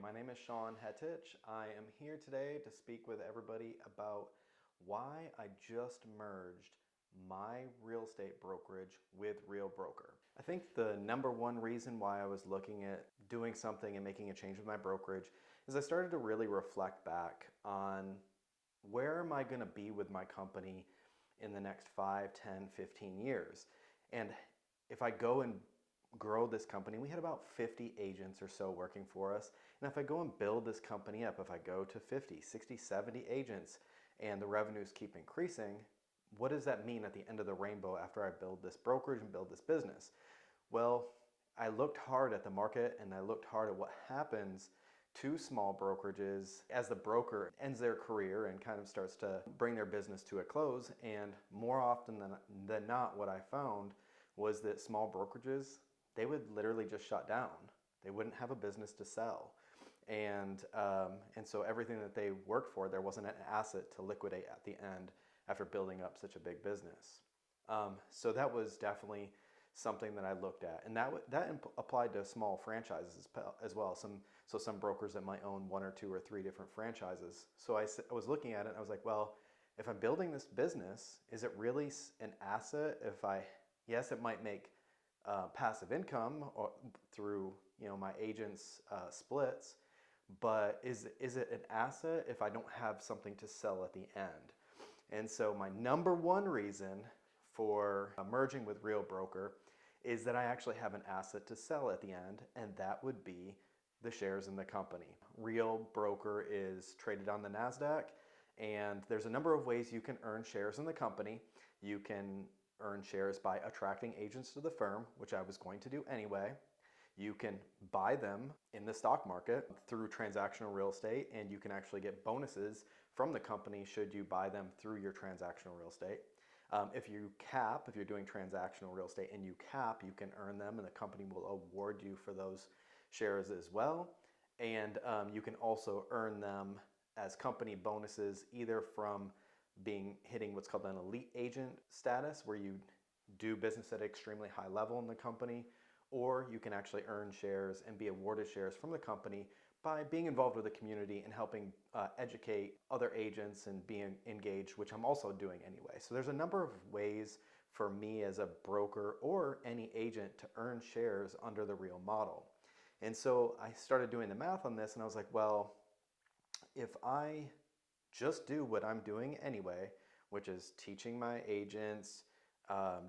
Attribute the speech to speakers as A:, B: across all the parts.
A: my name is Sean Hetich. I am here today to speak with everybody about why I just merged my real estate brokerage with Real Broker. I think the number one reason why I was looking at doing something and making a change with my brokerage is I started to really reflect back on where am I going to be with my company in the next 5, 10, 15 years. And if I go and grow this company, we had about 50 agents or so working for us. And if I go and build this company up, if I go to 50, 60, 70 agents and the revenues keep increasing, what does that mean at the end of the rainbow after I build this brokerage and build this business? Well, I looked hard at the market and I looked hard at what happens to small brokerages as the broker ends their career and kind of starts to bring their business to a close. And more often than not, what I found was that small brokerages, they would literally just shut down. They wouldn't have a business to sell. And so everything that they worked for, there wasn't an asset to liquidate at the end after building up such a big business. So that was definitely something that I looked at, and that applied to small franchises as well. Some brokers that might own 1 or 2 or 3 different franchises. So I was looking at it and I was like, well, if I'm building this business, is it really an asset? Yes, it might make passive income through my agents' splits, but is it an asset if I don't have something to sell at the end? And so my number one reason for merging with Real Broker is that I actually have an asset to sell at the end, and that would be the shares in the company. Real Broker is traded on the NASDAQ, and there's a number of ways you can earn shares in the company. You can earn shares by attracting agents to the firm, which I was going to do anyway. You can buy them in the stock market through transactional real estate, and you can actually get bonuses from the company should you buy them through your transactional real estate. If you're doing transactional real estate and you cap, you can earn them and the company will award you for those shares as well. And you can also earn them as company bonuses either from hitting what's called an elite agent status, where you do business at an extremely high level in the company, or you can actually earn shares and be awarded shares from the company by being involved with the community and helping educate other agents and being engaged, which I'm also doing anyway. So there's a number of ways for me as a broker or any agent to earn shares under the Real model. And so I started doing the math on this and I was like, well, if I just do what I'm doing anyway, which is teaching my agents,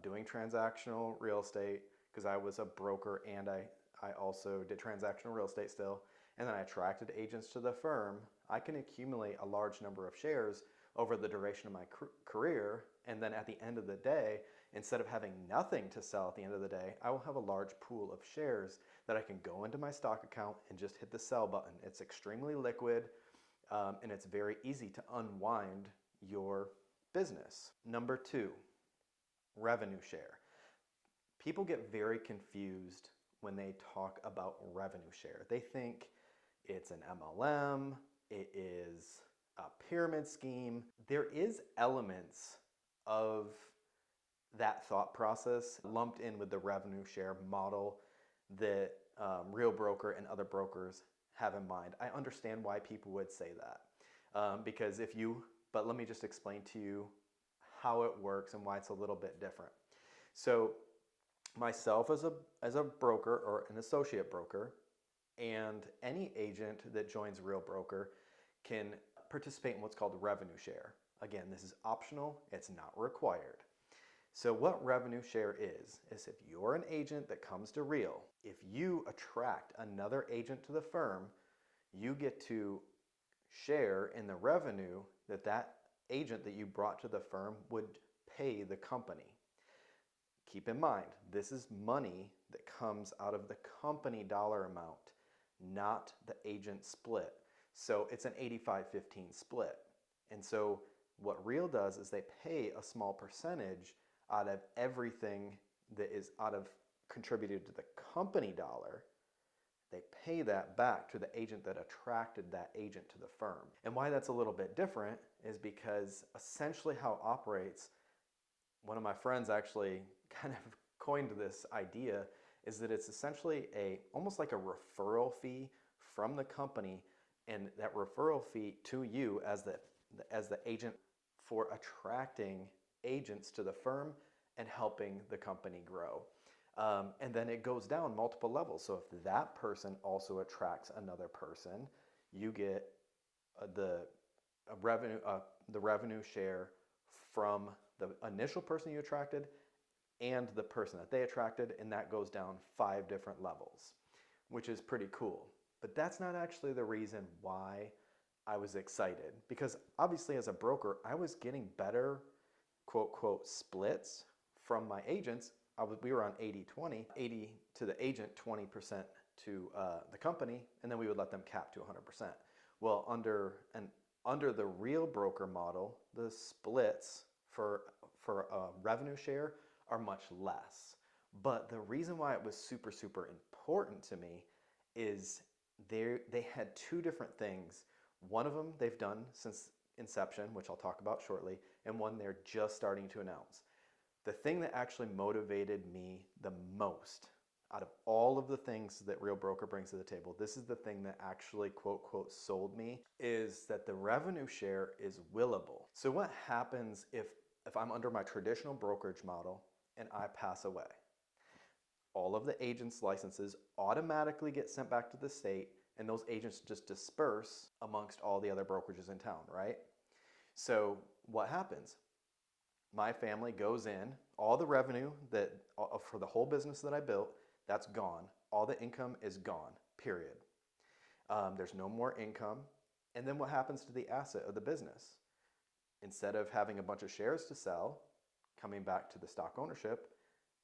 A: doing transactional real estate, because I was a broker and I also did transactional real estate still, and then I attracted agents to the firm, I can accumulate a large number of shares over the duration of my career, and then at the end of the day, instead of having nothing to sell at the end of the day, I will have a large pool of shares that I can go into my stock account and just hit the sell button. It's extremely liquid, and it's very easy to unwind your business. Number 2, revenue share. People get very confused when they talk about revenue share. They think it's an MLM, it is a pyramid scheme. There is elements of that thought process lumped in with the revenue share model that Real Broker and other brokers have in mind. I understand why people would say that but let me just explain to you how it works and why it's a little bit different. So myself as a broker or an associate broker, and any agent that joins Real Broker can participate in what's called revenue share. Again, this is optional, it's not required. So what revenue share is if you're an agent that comes to Real, if you attract another agent to the firm, you get to share in the revenue that agent that you brought to the firm would pay the company. Keep in mind, this is money that comes out of the company dollar amount, not the agent split. So it's an 85-15 split. And so what Real does is they pay a small percentage out of everything that is contributed to the company dollar. They pay that back to the agent that attracted that agent to the firm. And why that's a little bit different is because essentially how it operates, one of my friends actually kind of coined this idea, is that it's essentially almost like a referral fee from the company and that referral fee to you as the agent for attracting agents to the firm and helping the company grow. And then it goes down multiple levels. So if that person also attracts another person, you get the revenue share from the initial person you attracted and the person that they attracted, and that goes down 5 different levels, which is pretty cool. But that's not actually the reason why I was excited, because obviously as a broker, I was getting better quote, quote, splits from my agents. We were on 80-20, 80 to the agent, 20% to the company, and then we would let them cap to 100%. Well, under the real broker model, the splits for a revenue share are much less. But the reason why it was super, super important to me is they had 2 different things. One of them they've done since inception, which I'll talk about shortly, and one they're just starting to announce. The thing that actually motivated me the most out of all of the things that Real Broker brings to the table, this is the thing that actually quote, quote, sold me, is that the revenue share is willable. So what happens if I'm under my traditional brokerage model and I pass away? All of the agents' licenses automatically get sent back to the state, and those agents just disperse amongst all the other brokerages in town, right? So what happens? My family goes in, all the revenue that for the whole business that I built, that's gone. All the income is gone, period. There's no more income. And then what happens to the asset of the business? Instead of having a bunch of shares to sell, coming back to the stock ownership,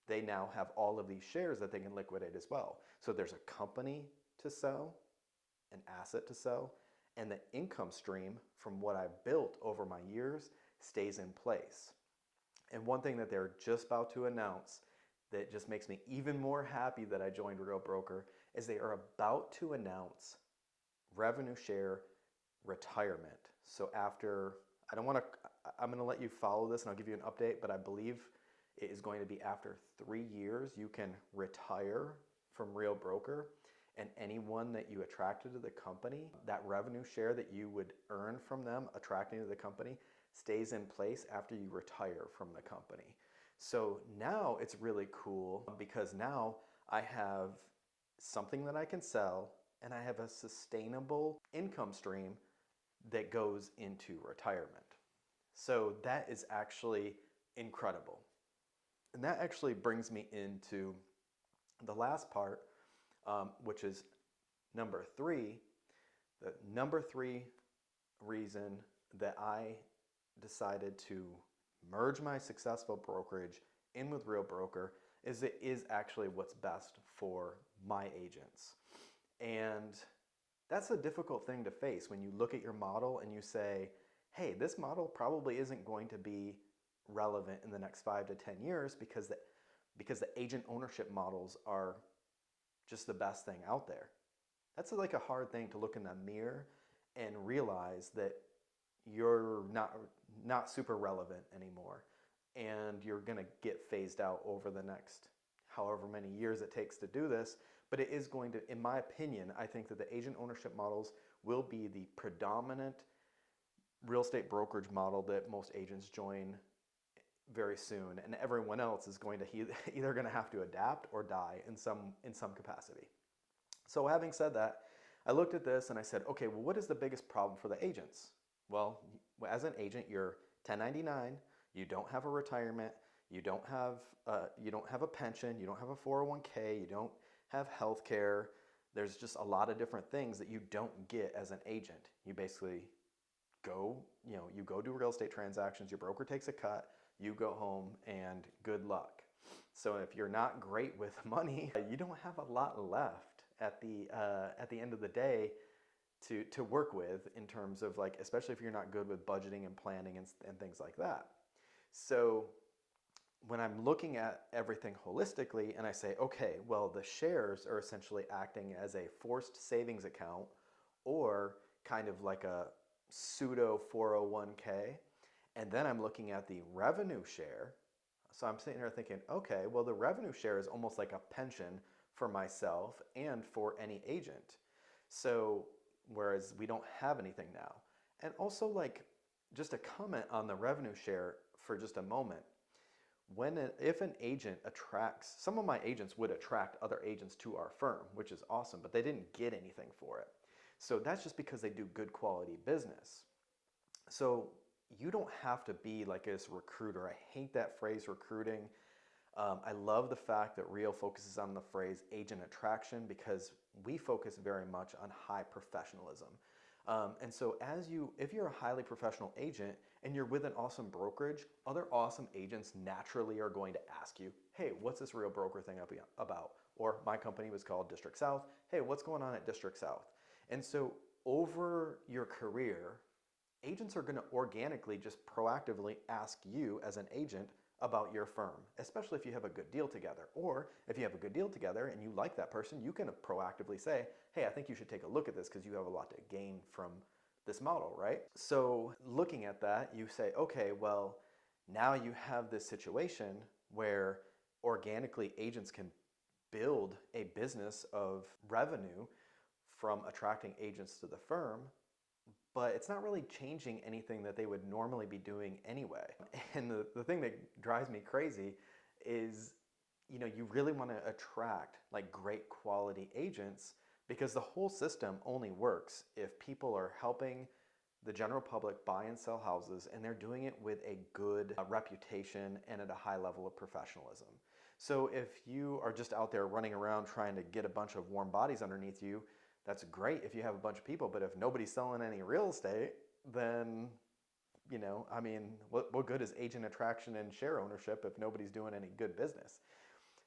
A: they now have all of these shares that they can liquidate as well. So there's a company to sell, an asset to sell, and the income stream from what I built over my years stays in place. And one thing that they're just about to announce that just makes me even more happy that I joined Real Broker is they are about to announce revenue share retirement. So I'm going to let you follow this and I'll give you an update, but I believe it is going to be after 3 years you can retire from Real Broker, and anyone that you attracted to the company, that revenue share that you would earn from them attracting to the company stays in place after you retire from the company. So now it's really cool because now I have something that I can sell and I have a sustainable income stream that goes into retirement. So that is actually incredible. And that actually brings me into the last part, which is number 3. The number 3 reason that I decided to merge my successful brokerage in with Real Broker is it is actually what's best for my agents. And that's a difficult thing to face when you look at your model and you say, hey, this model probably isn't going to be relevant in the next 5 to 10 years because the agent ownership models are just the best thing out there. That's like a hard thing to look in the mirror and realize that you're not super relevant anymore and you're going to get phased out over the next however many years it takes to do this. But it is going to, in my opinion, I think that the agent ownership models will be the predominant real estate brokerage model that most agents join very soon, and everyone else is going to either going to have to adapt or die in some capacity. So having said that, I looked at this and I said, okay, well, what is the biggest problem for the agents? Well, as an agent, you're 1099, you don't have a retirement, you don't have a pension, you don't have a 401k, you don't have health care. There's just a lot of different things that you don't get as an agent. You basically go do real estate transactions, your broker takes a cut, you go home, and good luck. So if you're not great with money, you don't have a lot left at the end of the day to work with in terms of, like, especially if you're not good with budgeting and planning and things like that. So when I'm looking at everything holistically and I say, okay, well, the shares are essentially acting as a forced savings account or kind of like a pseudo 401k, and then I'm looking at the revenue share. So I'm sitting here thinking, okay, well, the revenue share is almost like a pension for myself and for any agent. So, whereas we don't have anything now. And also, like, just a comment on the revenue share for just a moment. If an agent attracts, some of my agents would attract other agents to our firm, which is awesome, but they didn't get anything for it. So that's just because they do good quality business. So you don't have to be like this recruiter. I hate that phrase recruiting. I love the fact that Real focuses on the phrase agent attraction because we focus very much on high professionalism. And so if you're a highly professional agent and you're with an awesome brokerage, other awesome agents naturally are going to ask you, hey, what's this Real Broker thing about? Or my company was called District South. Hey, what's going on at District South? And so over your career, agents are going to organically just proactively ask you as an agent about your firm, especially if you have a good deal together. Or if you have a good deal together and you like that person, you can proactively say, hey, I think you should take a look at this because you have a lot to gain from this model, right? So looking at that, you say, okay, well, now you have this situation where organically agents can build a business of revenue from attracting agents to the firm, but it's not really changing anything that they would normally be doing anyway. And the thing that drives me crazy is, you really want to attract like great quality agents because the whole system only works if people are helping the general public buy and sell houses and they're doing it with a good reputation and at a high level of professionalism. So if you are just out there running around trying to get a bunch of warm bodies underneath you, that's great if you have a bunch of people, but if nobody's selling any real estate, then, what good is agent attraction and share ownership if nobody's doing any good business?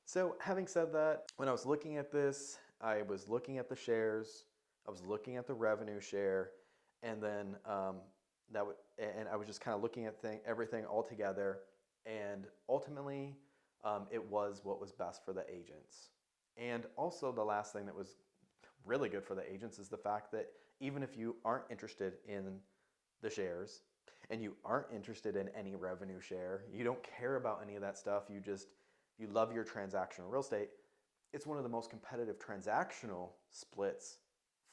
A: So having said that, when I was looking at this, I was looking at the shares, I was looking at the revenue share, and then and I was just kind of looking at everything all together, and ultimately, it was what was best for the agents. And also the last thing that was really good for the agents is the fact that even if you aren't interested in the shares and you aren't interested in any revenue share, you don't care about any of that stuff, you love your transactional real estate, it's one of the most competitive transactional splits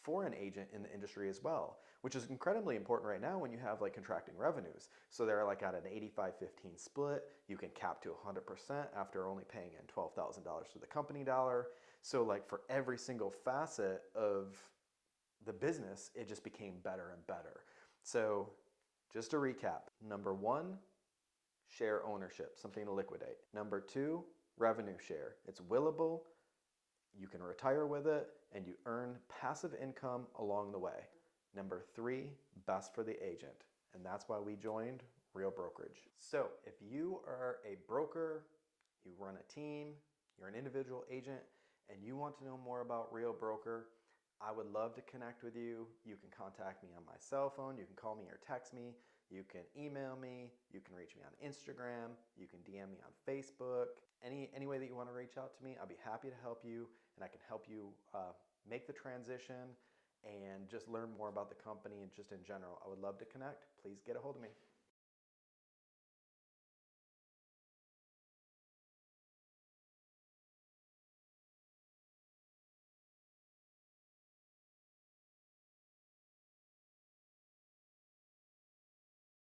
A: for an agent in the industry as well, which is incredibly important right now when you have like contracting revenues. So they're like at an 85-15 split. You can cap to 100% after only paying in $12,000 to the company dollar. So like for every single facet of the business, it just became better and better. So just to recap, number one, share ownership, something to liquidate. Number two, revenue share. It's willable, you can retire with it, and you earn passive income along the way. Number three, best for the agent. And that's why we joined Real Brokerage. So if you are a broker, you run a team, you're an individual agent, and you want to know more about Real Broker, I would love to connect with you. You can contact me on my cell phone, you can call me or text me, you can email me, you can reach me on Instagram, you can DM me on Facebook. Any way that you want to reach out to me, I'll be happy to help you, and I can help you make the transition and just learn more about the company and just in general. I would love to connect. Please get a hold of me.